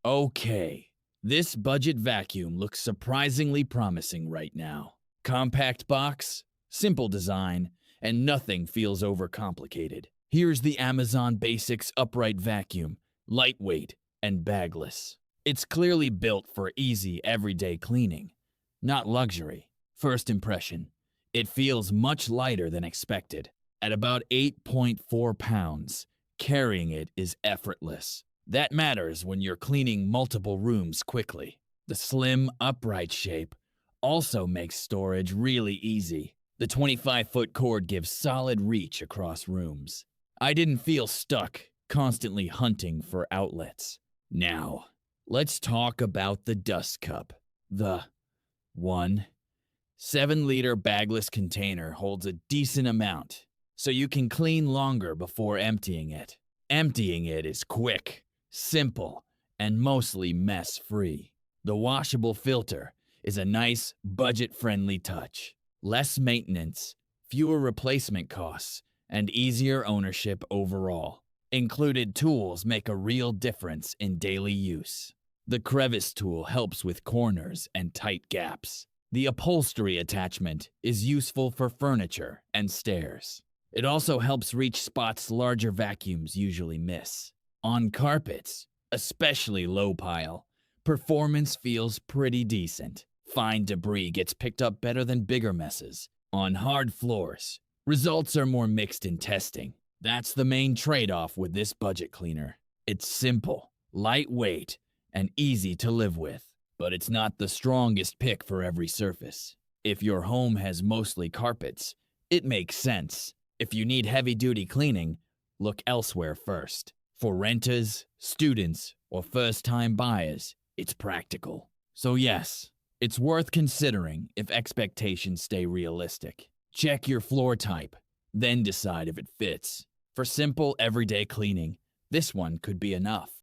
Okay, this budget vacuum looks surprisingly promising right now. Compact box, simple design, and nothing feels overcomplicated. Here's the Amazon Basics upright vacuum, lightweight and bagless. It's clearly built for easy, everyday cleaning, not luxury. First impression, it feels much lighter than expected. At about 8.4 pounds, carrying it is effortless. That matters when you're cleaning multiple rooms quickly. The slim, upright shape also makes storage really easy. The 25-foot cord gives solid reach across rooms. I didn't feel stuck, constantly hunting for outlets. Now, let's talk about the dust cup. The 7-liter bagless container holds a decent amount, so you can clean longer before emptying it. Emptying it is quick, simple, and mostly mess-free. The washable filter is a nice, budget-friendly touch. Less maintenance, fewer replacement costs, and easier ownership overall. Included tools make a real difference in daily use. The crevice tool helps with corners and tight gaps. The upholstery attachment is useful for furniture and stairs. It also helps reach spots larger vacuums usually miss. On carpets, especially low pile, performance feels pretty decent. Fine debris gets picked up better than bigger messes. On hard floors, results are more mixed in testing. That's the main trade-off with this budget cleaner. It's simple, lightweight, and easy to live with, but it's not the strongest pick for every surface. If your home has mostly carpets, it makes sense. If you need heavy-duty cleaning, look elsewhere first. For renters, students, or first-time buyers, it's practical. So yes, it's worth considering if expectations stay realistic. Check your floor type, then decide if it fits. For simple, everyday cleaning, this one could be enough.